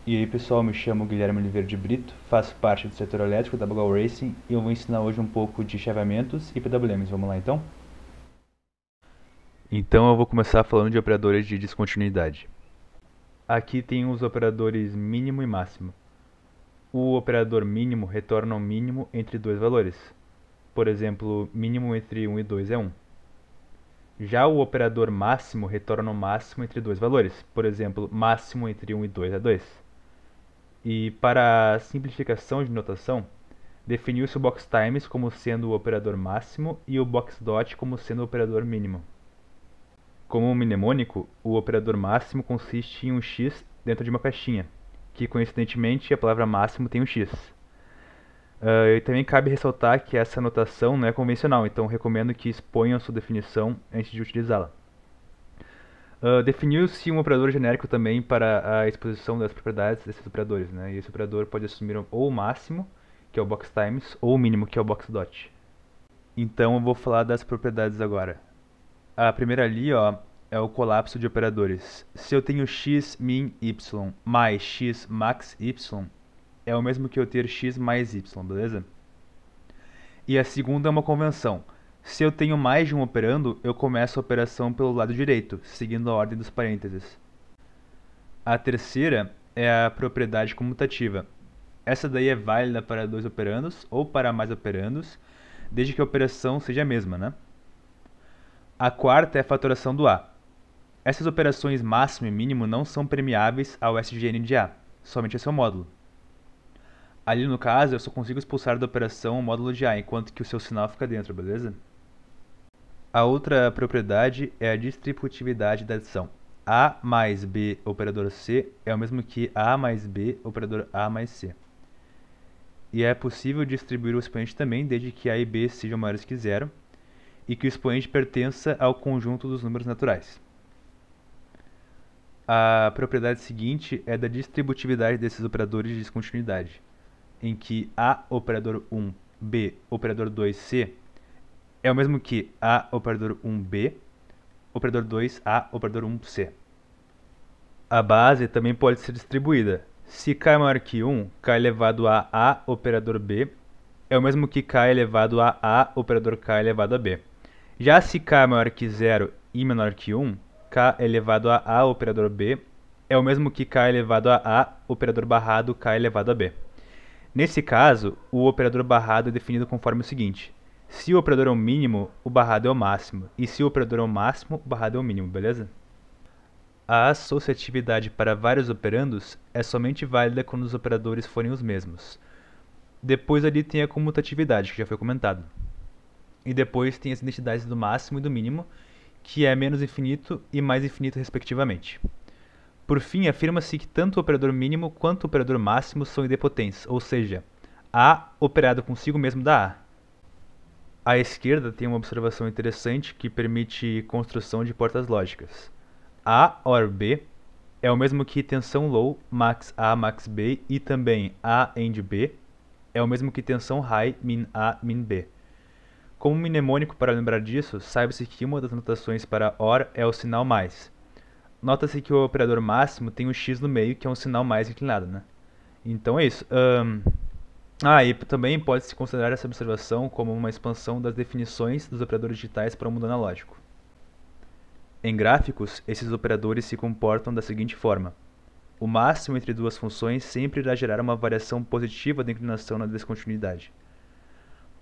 E aí pessoal, me chamo Guilherme Oliveira de Brito, faço parte do setor elétrico da Bugal Racing e eu vou ensinar hoje um pouco de chaveamentos e PWMs. Vamos lá então? Então eu vou começar falando de operadores de descontinuidade. Aqui tem os operadores mínimo e máximo. O operador mínimo retorna o mínimo entre dois valores. Por exemplo, mínimo entre 1 e 2 é 1. Já o operador máximo retorna o máximo entre dois valores. Por exemplo, máximo entre 1 e 2 é 2. E para a simplificação de notação, definiu-se o box times como sendo o operador máximo e o box dot como sendo o operador mínimo. Como mnemônico, o operador máximo consiste em um x dentro de uma caixinha, que coincidentemente a palavra máximo tem um x. E também cabe ressaltar que essa notação não é convencional, então recomendo que exponham sua definição antes de utilizá-la. Definiu-se um operador genérico também para a exposição das propriedades desses operadores, né? E esse operador pode assumir ou o máximo, que é o box times, ou o mínimo, que é o box dot. Então eu vou falar das propriedades agora. A primeira ali, ó, é o colapso de operadores. Se eu tenho x min y mais x max y, é o mesmo que eu ter x mais y, beleza? E a segunda é uma convenção. Se eu tenho mais de um operando, eu começo a operação pelo lado direito, seguindo a ordem dos parênteses. A terceira é a propriedade comutativa. Essa daí é válida para dois operandos ou para mais operandos, desde que a operação seja a mesma, né? A quarta é a fatoração do A. Essas operações máximo e mínimo não são permeáveis ao SGN de A, somente a seu módulo. Ali no caso, eu só consigo expulsar da operação o módulo de A, enquanto que o seu sinal fica dentro, beleza? A outra propriedade é a distributividade da adição. A mais B operador C é o mesmo que A mais B operador A mais C. E é possível distribuir o expoente também, desde que A e B sejam maiores que zero, e que o expoente pertença ao conjunto dos números naturais. A propriedade seguinte é da distributividade desses operadores de descontinuidade, em que A operador 1, B operador 2, C é o mesmo que A operador 1B, operador 2A, operador 1C. A base também pode ser distribuída. Se k é maior que 1, k elevado a A operador B é o mesmo que k elevado a A operador k elevado a B. Já se k é maior que 0 e menor que 1, k elevado a A operador B é o mesmo que k elevado a A operador barrado k elevado a B. Nesse caso, o operador barrado é definido conforme o seguinte: se o operador é o mínimo, o barrado é o máximo, e se o operador é o máximo, o barrado é o mínimo, beleza? A associatividade para vários operandos é somente válida quando os operadores forem os mesmos. Depois ali tem a comutatividade, que já foi comentado. E depois tem as identidades do máximo e do mínimo, que é menos infinito e mais infinito respectivamente. Por fim, afirma-se que tanto o operador mínimo quanto o operador máximo são idempotentes, ou seja, A operado consigo mesmo dá A. À esquerda tem uma observação interessante que permite construção de portas lógicas. A OR B é o mesmo que tensão low max A max B e também A AND B é o mesmo que tensão high min A min B. Como mnemônico para lembrar disso, saiba-se que uma das notações para OR é o sinal mais. Nota-se que o operador máximo tem um x no meio, que é um sinal mais inclinado, né? Então é isso. E também pode-se considerar essa observação como uma expansão das definições dos operadores digitais para o mundo analógico. Em gráficos, esses operadores se comportam da seguinte forma. O máximo entre duas funções sempre irá gerar uma variação positiva da inclinação na descontinuidade.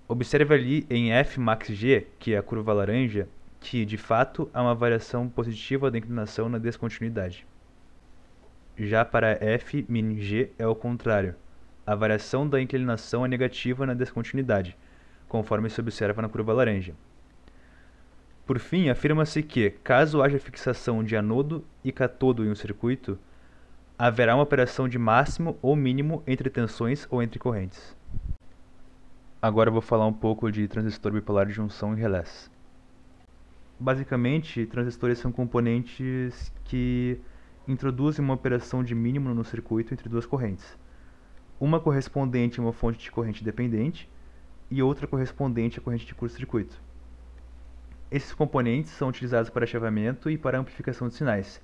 Observe ali em f max g, que é a curva laranja, que, de fato, há uma variação positiva da inclinação na descontinuidade. Já para f min g é o contrário. A variação da inclinação é negativa na descontinuidade, conforme se observa na curva laranja. Por fim, afirma-se que, caso haja fixação de anodo e catodo em um circuito, haverá uma operação de máximo ou mínimo entre tensões ou entre correntes. Agora eu vou falar um pouco de transistor bipolar de junção e relés. Basicamente, transistores são componentes que introduzem uma operação de mínimo no circuito entre duas correntes. Uma correspondente a uma fonte de corrente dependente e outra correspondente à corrente de curto-circuito. Esses componentes são utilizados para chaveamento e para amplificação de sinais.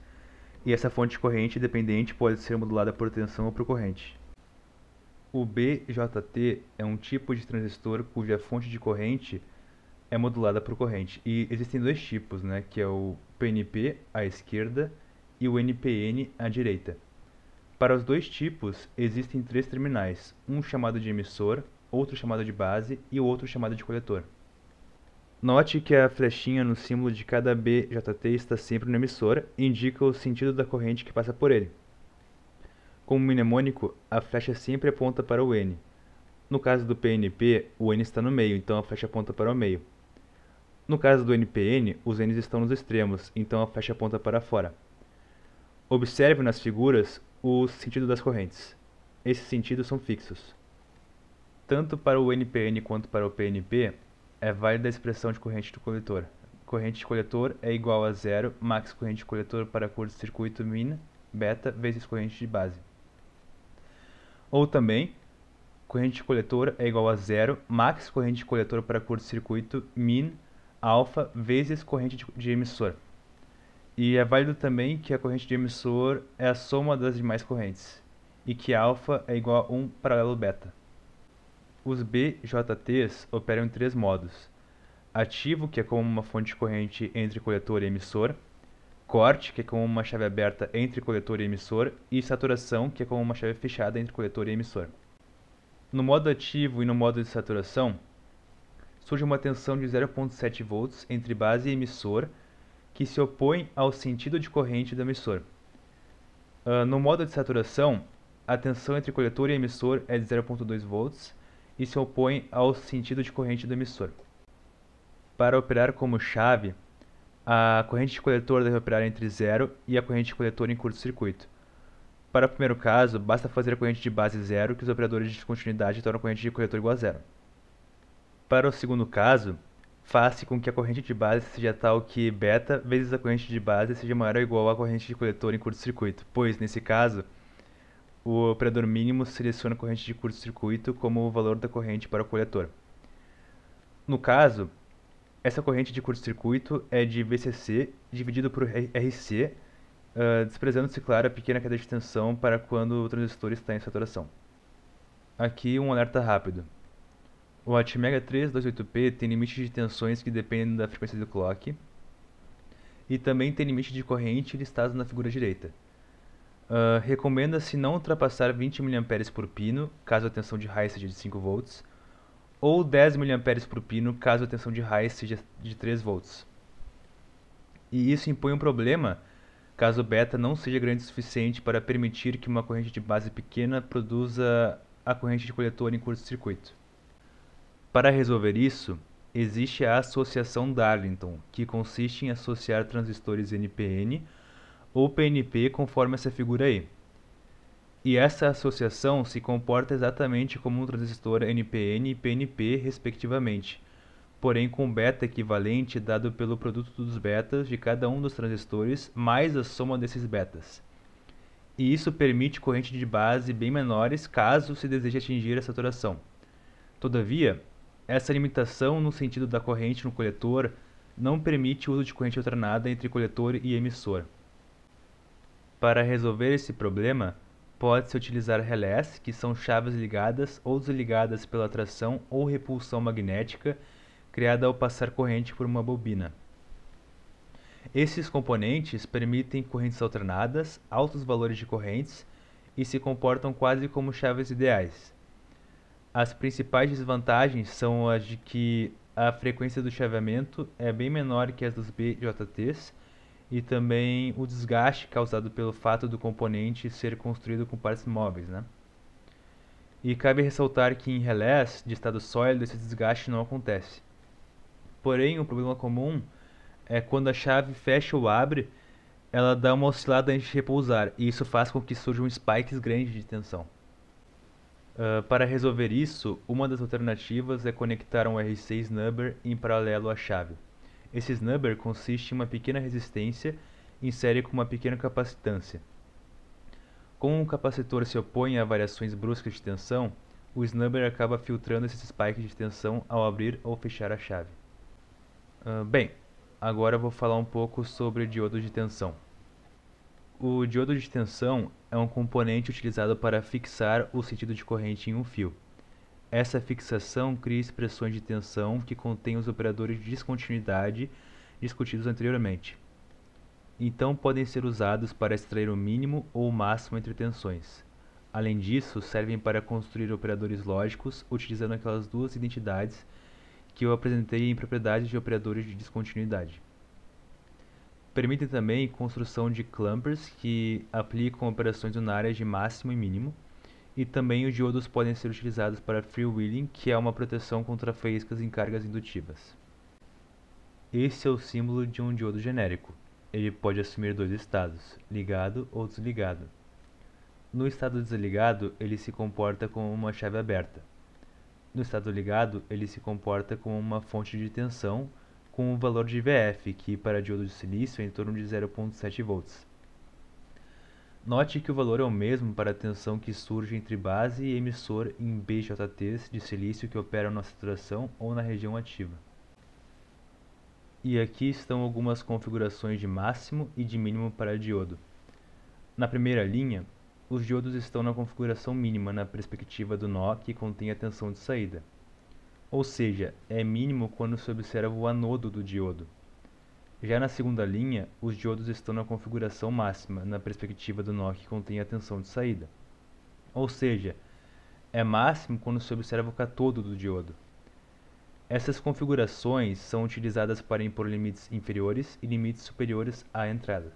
e essa fonte de corrente dependente pode ser modulada por tensão ou por corrente. O BJT é um tipo de transistor cuja fonte de corrente é modulada por corrente. E existem dois tipos, né, que é o PNP à esquerda e o NPN à direita. Para os dois tipos, existem três terminais, um chamado de emissor, outro chamado de base e o outro chamado de coletor. Note que a flechinha no símbolo de cada BJT está sempre no emissor e indica o sentido da corrente que passa por ele. Como mnemônico, a flecha sempre aponta para o N. No caso do PNP, o N está no meio, então a flecha aponta para o meio. No caso do NPN, os N's estão nos extremos, então a flecha aponta para fora. Observe nas figuras o sentido das correntes. Esses sentidos são fixos. Tanto para o NPN quanto para o PNP, é válida a expressão de corrente do coletor. Corrente de coletor é igual a zero max corrente de coletor para curto-circuito min beta vezes corrente de base. Ou também, corrente de coletor é igual a zero max corrente de coletor para curto-circuito min alfa vezes corrente de emissor. E é válido também que a corrente de emissor é a soma das demais correntes, e que alfa é igual a 1 paralelo beta. Os BJTs operam em três modos: ativo, que é como uma fonte de corrente entre coletor e emissor; corte, que é como uma chave aberta entre coletor e emissor; e saturação, que é como uma chave fechada entre coletor e emissor. No modo ativo e no modo de saturação, surge uma tensão de 0,7 volts entre base e emissor, que se opõe ao sentido de corrente do emissor. No modo de saturação, a tensão entre coletor e emissor é de 0,2 volts e se opõe ao sentido de corrente do emissor. Para operar como chave, a corrente de coletor deve operar entre 0 e a corrente de coletor em curto-circuito. Para o primeiro caso, basta fazer a corrente de base 0, que os operadores de descontinuidade tornam a corrente de coletor igual a 0. Para o segundo caso, faz com que a corrente de base seja tal que beta vezes a corrente de base seja maior ou igual à corrente de coletor em curto-circuito, pois, nesse caso, o operador mínimo seleciona a corrente de curto-circuito como o valor da corrente para o coletor. No caso, essa corrente de curto-circuito é de VCC dividido por RC, desprezando-se, claro, a pequena queda de tensão para quando o transistor está em saturação. Aqui um alerta rápido. O Atmega 328P tem limite de tensões que dependem da frequência do clock e também tem limite de corrente listado na figura direita. Recomenda-se não ultrapassar 20 mA por pino, caso a tensão de raiz seja de 5 volts, ou 10 mA por pino, caso a tensão de raiz seja de 3 volts. E isso impõe um problema caso o beta não seja grande o suficiente para permitir que uma corrente de base pequena produza a corrente de coletor em curto-circuito. Para resolver isso, existe a associação Darlington, que consiste em associar transistores NPN ou PNP conforme essa figura aí. E essa associação se comporta exatamente como um transistor NPN e PNP, respectivamente, porém com beta equivalente dado pelo produto dos betas de cada um dos transistores mais a soma desses betas. E isso permite corrente de base bem menores caso se deseje atingir a saturação. Todavia, essa limitação no sentido da corrente no coletor não permite o uso de corrente alternada entre coletor e emissor. Para resolver esse problema, pode-se utilizar relés, que são chaves ligadas ou desligadas pela atração ou repulsão magnética criada ao passar corrente por uma bobina. Esses componentes permitem correntes alternadas, altos valores de correntes e se comportam quase como chaves ideais. As principais desvantagens são as de que a frequência do chaveamento é bem menor que as dos BJTs e também o desgaste causado pelo fato do componente ser construído com partes móveis, né? E cabe ressaltar que em relés de estado sólido esse desgaste não acontece. Porém, um problema comum é quando a chave fecha ou abre, ela dá uma oscilada antes de repousar, e isso faz com que surjam spikes grandes de tensão. Para resolver isso, uma das alternativas é conectar um RC snubber em paralelo à chave. Esse snubber consiste em uma pequena resistência em série com uma pequena capacitância. Como o capacitor se opõe a variações bruscas de tensão, o snubber acaba filtrando esses spikes de tensão ao abrir ou fechar a chave. Bem, agora eu vou falar um pouco sobre diodos de tensão. O diodo de tensão é um componente utilizado para fixar o sentido de corrente em um fio. Essa fixação cria expressões de tensão que contêm os operadores de descontinuidade discutidos anteriormente. Então podem ser usados para extrair o mínimo ou o máximo entre tensões. Além disso, servem para construir operadores lógicos utilizando aquelas duas identidades que eu apresentei em propriedades de operadores de descontinuidade. Permitem também construção de clumpers que aplicam operações unárias de máximo e mínimo, e também os diodos podem ser utilizados para freewheeling, que é uma proteção contra faíscas em cargas indutivas. Esse é o símbolo de um diodo genérico. Ele pode assumir dois estados, ligado ou desligado. No estado desligado, ele se comporta como uma chave aberta. No estado ligado, ele se comporta como uma fonte de tensão com um valor de VF, que para diodo de silício é em torno de 0,7 volts. Note que o valor é o mesmo para a tensão que surge entre base e emissor em BJTs de silício que operam na saturação ou na região ativa. E aqui estão algumas configurações de máximo e de mínimo para diodo. Na primeira linha, os diodos estão na configuração mínima na perspectiva do nó que contém a tensão de saída. Ou seja, é mínimo quando se observa o anodo do diodo. Já na segunda linha, os diodos estão na configuração máxima na perspectiva do nó que contém a tensão de saída. Ou seja, é máximo quando se observa o catodo do diodo. Essas configurações são utilizadas para impor limites inferiores e limites superiores à entrada.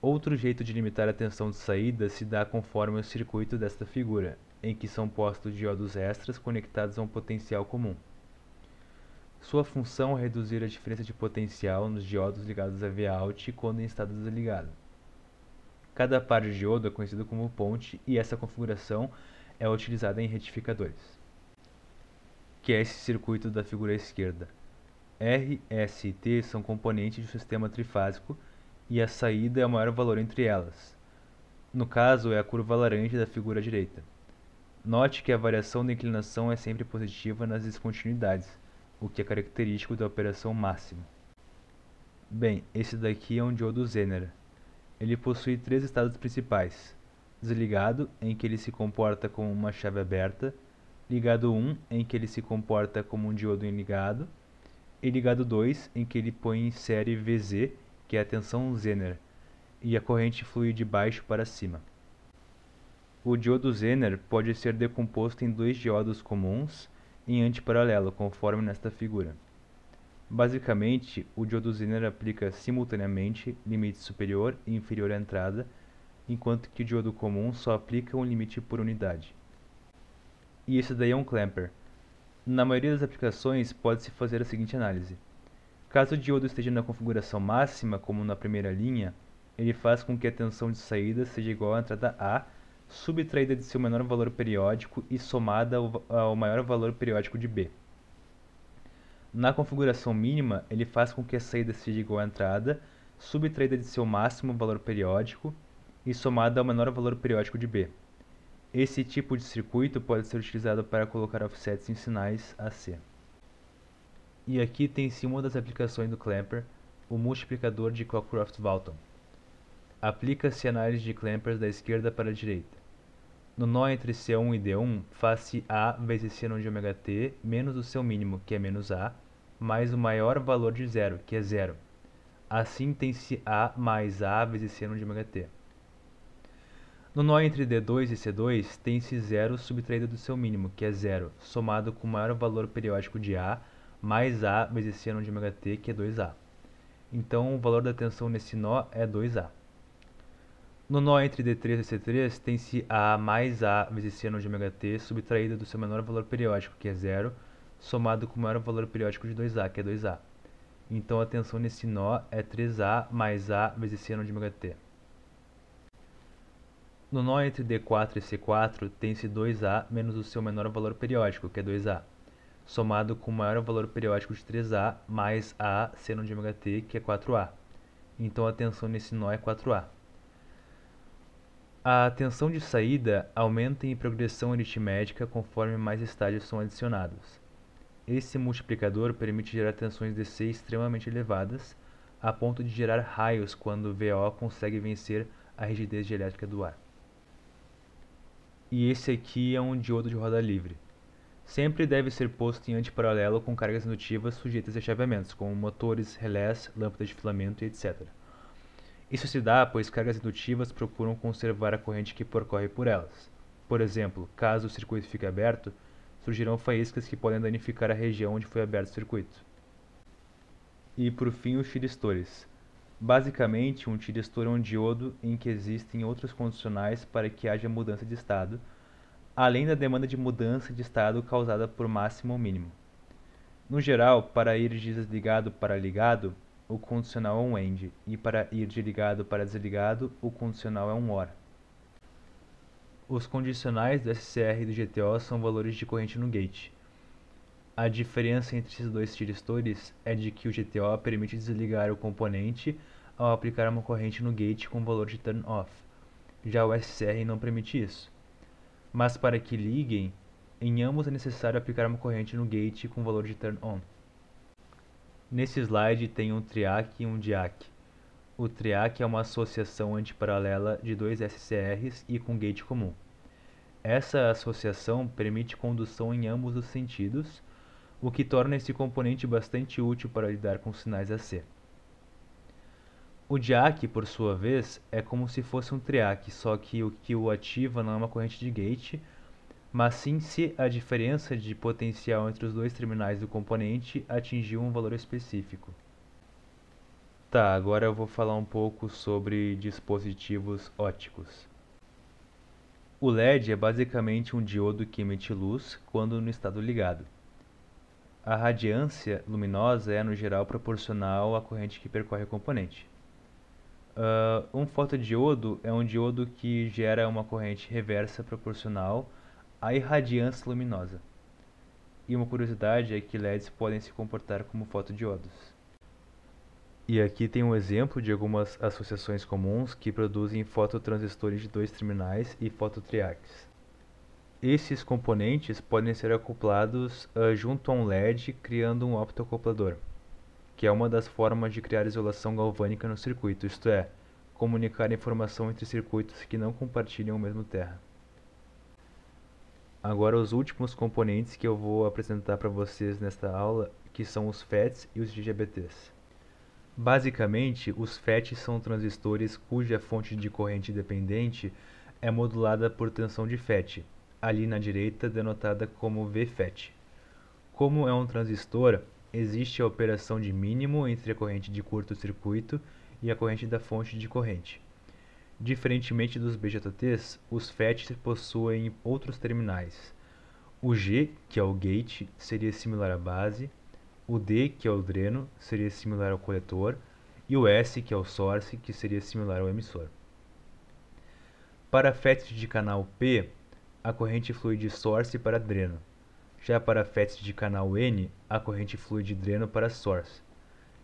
Outro jeito de limitar a tensão de saída se dá conforme o circuito desta figura, em que são postos diodos extras conectados a um potencial comum. Sua função é reduzir a diferença de potencial nos diodos ligados a Vout quando em estado desligado. Cada par de diodo é conhecido como ponte e essa configuração é utilizada em retificadores, que é esse circuito da figura esquerda. R, S e T são componentes do sistema trifásico e a saída é o maior valor entre elas. No caso, é a curva laranja da figura direita. Note que a variação da inclinação é sempre positiva nas descontinuidades, o que é característico da operação máxima. Bem, esse daqui é um diodo Zener. Ele possui três estados principais: desligado, em que ele se comporta como uma chave aberta; ligado 1, em que ele se comporta como um diodo em ligado; e ligado 2, em que ele põe em série VZ, que é a tensão Zener, e a corrente flui de baixo para cima. O diodo Zener pode ser decomposto em dois diodos comuns em antiparalelo, conforme nesta figura. Basicamente, o diodo Zener aplica simultaneamente limite superior e inferior à entrada, enquanto que o diodo comum só aplica um limite por unidade. E esse daí é um clamper. Na maioria das aplicações, pode-se fazer a seguinte análise. Caso o diodo esteja na configuração máxima, como na primeira linha, ele faz com que a tensão de saída seja igual à entrada A, subtraída de seu menor valor periódico e somada ao maior valor periódico de B. Na configuração mínima, ele faz com que a saída seja igual à entrada, subtraída de seu máximo valor periódico e somada ao menor valor periódico de B. Esse tipo de circuito pode ser utilizado para colocar offsets em sinais AC. E aqui tem-se uma das aplicações do clamper, o multiplicador de Cockcroft-Walton. Aplica-se análise de clampers da esquerda para a direita. No nó entre C1 e D1, faz-se A vezes seno de ωt menos o seu mínimo, que é menos A, mais o maior valor de zero, que é zero. Assim tem-se A mais A vezes seno de ωt. No nó entre D2 e C2, tem-se zero subtraído do seu mínimo, que é zero, somado com o maior valor periódico de A, mais A vezes seno de ωt, que é 2A. Então, o valor da tensão nesse nó é 2A. No nó entre D3 e C3, tem-se A mais A vezes seno de ωt subtraída do seu menor valor periódico, que é zero, somado com o maior valor periódico de 2A, que é 2A. Então, a tensão nesse nó é 3A mais A vezes seno de ωt. No nó entre D4 e C4, tem-se 2A menos o seu menor valor periódico, que é 2A, somado com o maior valor periódico de 3A mais A seno de ωt, que é 4A. Então, a tensão nesse nó é 4A. A tensão de saída aumenta em progressão aritmética conforme mais estágios são adicionados. Esse multiplicador permite gerar tensões DC extremamente elevadas, a ponto de gerar raios quando VO consegue vencer a rigidez dielétrica do ar. E esse aqui é um diodo de roda livre. Sempre deve ser posto em antiparalelo com cargas indutivas sujeitas a chaveamentos, como motores, relés, lâmpadas de filamento e etc. Isso se dá pois cargas indutivas procuram conservar a corrente que percorre por elas. Por exemplo, caso o circuito fique aberto, surgirão faíscas que podem danificar a região onde foi aberto o circuito. E por fim, os tiristores. Basicamente, um tiristor é um diodo em que existem outros condicionais para que haja mudança de estado, além da demanda de mudança de estado causada por máximo ou mínimo. No geral, para ir de desligado para ligado, o condicional é um AND, e para ir de ligado para desligado, o condicional é um OR. Os condicionais do SCR e do GTO são valores de corrente no gate. A diferença entre esses dois tiristores é de que o GTO permite desligar o componente ao aplicar uma corrente no gate com valor de turn off. Já o SCR não permite isso. Mas para que liguem, em ambos é necessário aplicar uma corrente no gate com valor de turn on. Nesse slide tem um triac e um diac. O triac é uma associação antiparalela de dois SCRs e com gate comum. Essa associação permite condução em ambos os sentidos, o que torna esse componente bastante útil para lidar com sinais AC. O diac, por sua vez, é como se fosse um triac, só que o que o ativa não é uma corrente de gate, mas sim se a diferença de potencial entre os dois terminais do componente atingiu um valor específico. Tá, agora eu vou falar um pouco sobre dispositivos ópticos. O LED é basicamente um diodo que emite luz quando no estado ligado. A radiância luminosa é, no geral, proporcional à corrente que percorre o componente. Um fotodiodo é um diodo que gera uma corrente reversa proporcional à irradiância luminosa. E uma curiosidade é que LEDs podem se comportar como fotodiodos. E aqui tem um exemplo de algumas associações comuns que produzem fototransistores de dois terminais e fototriacs. Esses componentes podem ser acoplados junto a um LED, criando um optoacoplador, que é uma das formas de criar isolação galvânica no circuito, isto é, comunicar informação entre circuitos que não compartilham o mesmo terra. Agora os últimos componentes que eu vou apresentar para vocês nesta aula, que são os FETs e os IGBTs. Basicamente, os FETs são transistores cuja fonte de corrente dependente é modulada por tensão de FET, ali na direita denotada como VFET. Como é um transistor, existe a operação de mínimo entre a corrente de curto-circuito e a corrente da fonte de corrente. Diferentemente dos BJTs, os FETs possuem outros terminais. O G, que é o gate, seria similar à base, o D, que é o dreno, seria similar ao coletor, e o S, que é o source, que seria similar ao emissor. Para FETs de canal P, a corrente flui de source para dreno. Já para FETs de canal N, a corrente flui de dreno para source.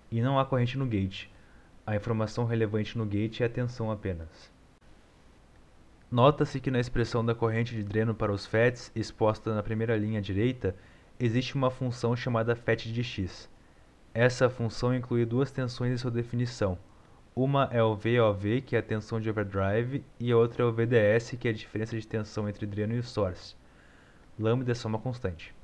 E não há corrente no gate. A informação relevante no gate é a tensão apenas. Nota-se que na expressão da corrente de dreno para os FETs, exposta na primeira linha à direita, existe uma função chamada FET de x. Essa função inclui duas tensões em sua definição. Uma é o VOV, que é a tensão de overdrive, e a outra é o VDS, que é a diferença de tensão entre dreno e source. Lambda é só uma constante.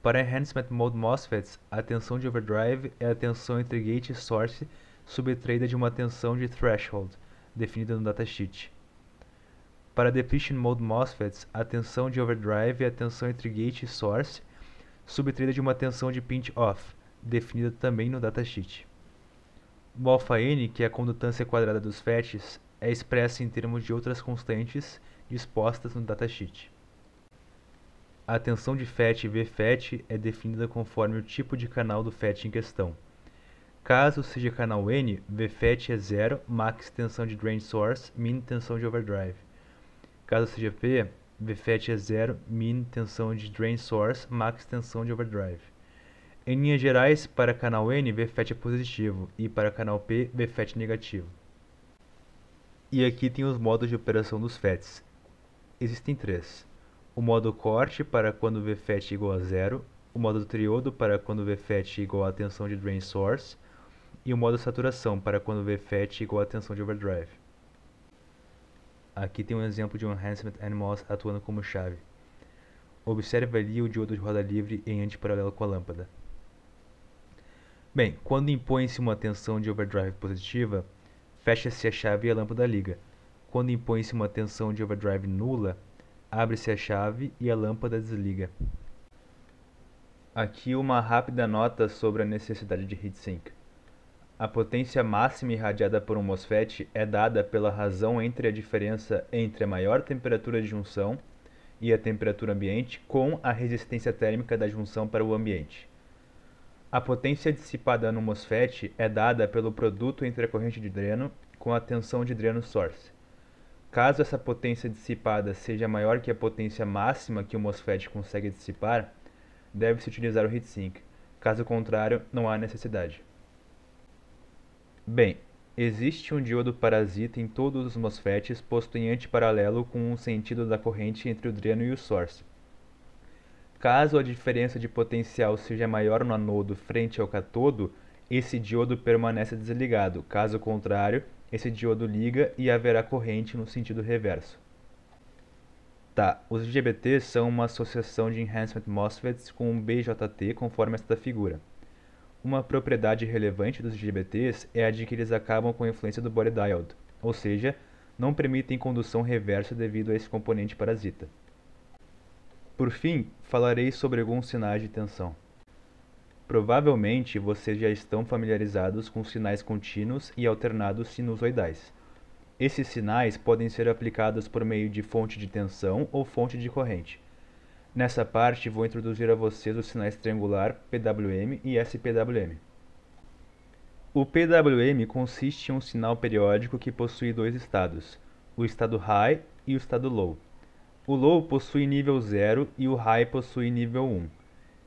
Para Enhancement Mode MOSFETs, a tensão de overdrive é a tensão entre gate e source subtraída de uma tensão de threshold, definida no datasheet. Para Depletion Mode MOSFETs, a tensão de overdrive é a tensão entre gate e source subtraída de uma tensão de pinch-off, definida também no datasheet. O αn, que é a condutância quadrada dos FETs, é expressa em termos de outras constantes dispostas no datasheet. A tensão de FET VFET é definida conforme o tipo de canal do FET em questão. Caso seja canal N, VFET é 0, max tensão de drain source, min tensão de overdrive. Caso seja P, VFET é 0, min tensão de drain source, max tensão de overdrive. Em linhas gerais, para canal N, VFET é positivo e para canal P, VFET negativo. E aqui tem os modos de operação dos FETs. Existem três. O modo corte para quando VFET é igual a 0, o modo triodo para quando VFET é igual à tensão de drain source e o modo saturação para quando o VFET igual a tensão de overdrive. Aqui tem um exemplo de um Enhancement NMOS atuando como chave. Observe ali o diodo de roda livre em antiparalelo com a lâmpada. Bem, quando impõe-se uma tensão de overdrive positiva, fecha-se a chave e a lâmpada liga. Quando impõe-se uma tensão de overdrive nula, abre-se a chave e a lâmpada desliga. Aqui uma rápida nota sobre a necessidade de heatsink. A potência máxima irradiada por um MOSFET é dada pela razão entre a diferença entre a maior temperatura de junção e a temperatura ambiente com a resistência térmica da junção para o ambiente. A potência dissipada no MOSFET é dada pelo produto entre a corrente de dreno com a tensão de dreno source. Caso essa potência dissipada seja maior que a potência máxima que o MOSFET consegue dissipar, deve-se utilizar o heatsink. Caso contrário, não há necessidade. Bem, existe um diodo parasita em todos os MOSFETs posto em antiparalelo com um sentido da corrente entre o dreno e o source. Caso a diferença de potencial seja maior no anodo frente ao catodo, esse diodo permanece desligado. Caso contrário, esse diodo liga e haverá corrente no sentido reverso. Tá, os IGBTs são uma associação de Enhancement MOSFETs com um BJT conforme esta figura. Uma propriedade relevante dos IGBTs é a de que eles acabam com a influência do body diode, ou seja, não permitem condução reversa devido a esse componente parasita. Por fim, falarei sobre alguns sinais de tensão. Provavelmente vocês já estão familiarizados com sinais contínuos e alternados sinusoidais. Esses sinais podem ser aplicados por meio de fonte de tensão ou fonte de corrente. Nessa parte vou introduzir a vocês os sinais triangular, PWM e SPWM. O PWM consiste em um sinal periódico que possui dois estados, o estado high e o estado low. O low possui nível 0 e o high possui nível 1.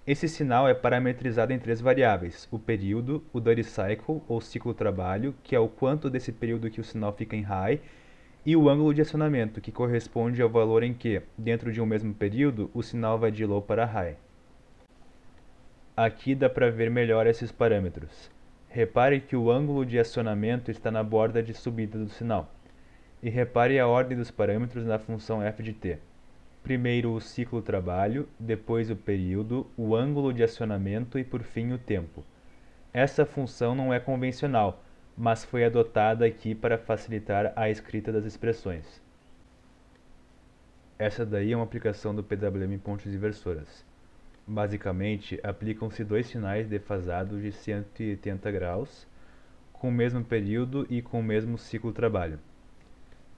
Esse sinal é parametrizado em três variáveis, o período, o duty cycle, ou ciclo-trabalho, que é o quanto desse período que o sinal fica em high, e o ângulo de acionamento, que corresponde ao valor em que, dentro de um mesmo período, o sinal vai de low para high. Aqui dá para ver melhor esses parâmetros. Repare que o ângulo de acionamento está na borda de subida do sinal. E repare a ordem dos parâmetros na função f de t. Primeiro o ciclo-trabalho, depois o período, o ângulo de acionamento e por fim o tempo. Essa função não é convencional, mas foi adotada aqui para facilitar a escrita das expressões. Essa daí é uma aplicação do PWM em pontes inversoras. Basicamente, aplicam-se dois sinais defasados de 180 graus, com o mesmo período e com o mesmo ciclo-trabalho.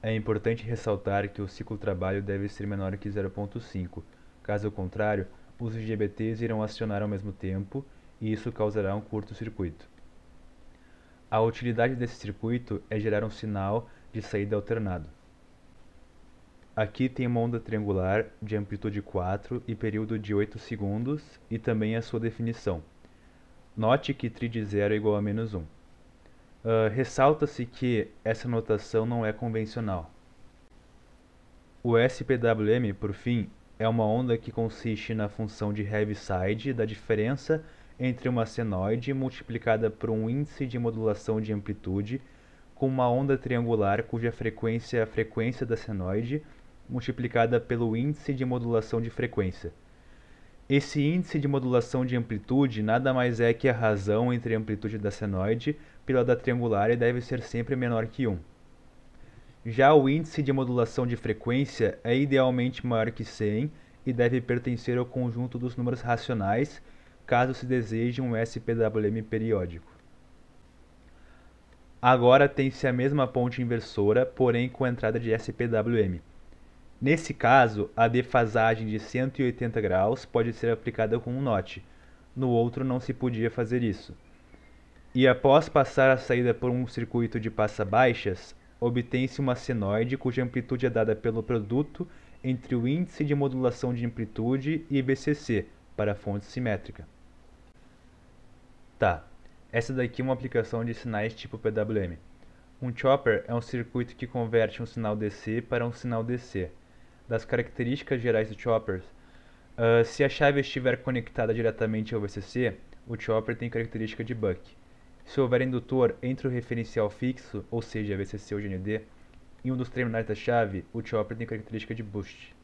É importante ressaltar que o ciclo-trabalho deve ser menor que 0.5, caso contrário, os IGBTs irão acionar ao mesmo tempo e isso causará um curto-circuito. A utilidade desse circuito é gerar um sinal de saída alternado. Aqui tem uma onda triangular de amplitude 4 e período de 8 segundos e também a sua definição. Note que tri de 0 é igual a menos 1. Ressalta-se que essa notação não é convencional. O SPWM, por fim, é uma onda que consiste na função de Heaviside da diferença entre uma senoide multiplicada por um índice de modulação de amplitude com uma onda triangular cuja frequência é a frequência da senoide multiplicada pelo índice de modulação de frequência. Esse índice de modulação de amplitude nada mais é que a razão entre a amplitude da senoide pela da triangular e deve ser sempre menor que 1. Já o índice de modulação de frequência é idealmente maior que 100 e deve pertencer ao conjunto dos números racionais, caso se deseje um SPWM periódico. Agora tem-se a mesma ponte inversora, porém com entrada de SPWM. Nesse caso, a defasagem de 180 graus pode ser aplicada com um note. No outro não se podia fazer isso. E após passar a saída por um circuito de passa-baixas, obtém-se uma senoide cuja amplitude é dada pelo produto entre o índice de modulação de amplitude e BCC, para a fonte simétrica. Tá, essa daqui é uma aplicação de sinais tipo PWM. Um chopper é um circuito que converte um sinal DC para um sinal DC. Das características gerais do choppers, se a chave estiver conectada diretamente ao VCC, o chopper tem característica de buck. Se houver indutor entre o referencial fixo, ou seja, VCC ou GND, e um dos terminais da chave, o chopper tem característica de boost.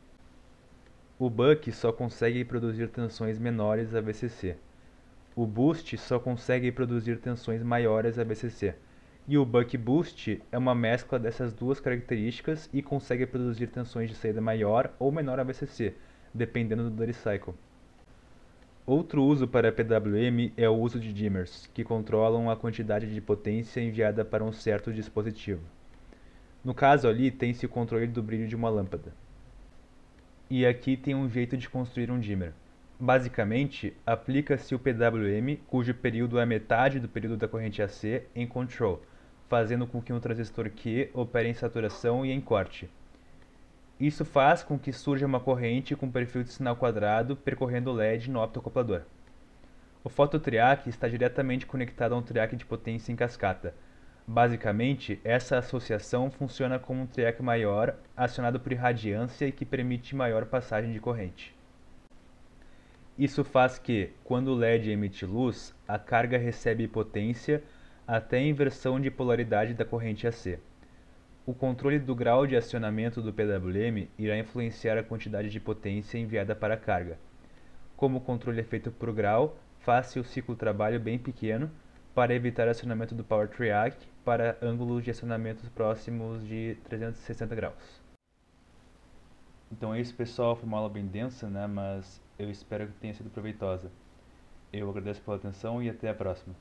O buck só consegue produzir tensões menores a VCC. O boost só consegue produzir tensões maiores a VCC. E o buck boost é uma mescla dessas duas características e consegue produzir tensões de saída maior ou menor a VCC, dependendo do duty cycle. Outro uso para PWM é o uso de dimmers, que controlam a quantidade de potência enviada para um certo dispositivo. No caso ali, tem-se o controle do brilho de uma lâmpada. E aqui tem um jeito de construir um dimmer. Basicamente, aplica-se o PWM, cujo período é metade do período da corrente AC, em control, fazendo com que um transistor Q opere em saturação e em corte. Isso faz com que surja uma corrente com perfil de sinal quadrado percorrendo o LED no optoacoplador. O fototriac está diretamente conectado a um triac de potência em cascata. Basicamente, essa associação funciona como um triac maior acionado por irradiância e que permite maior passagem de corrente. Isso faz que, quando o LED emite luz, a carga recebe potência até a inversão de polaridade da corrente AC. O controle do grau de acionamento do PWM irá influenciar a quantidade de potência enviada para a carga. Como o controle é feito por grau, faz-se o ciclo-trabalho bem pequeno para evitar acionamento do Power Triac para ângulos de acionamento próximos de 360 graus. Então é isso, pessoal. Foi uma aula bem densa, né? Mas eu espero que tenha sido proveitosa. Eu agradeço pela atenção e até a próxima.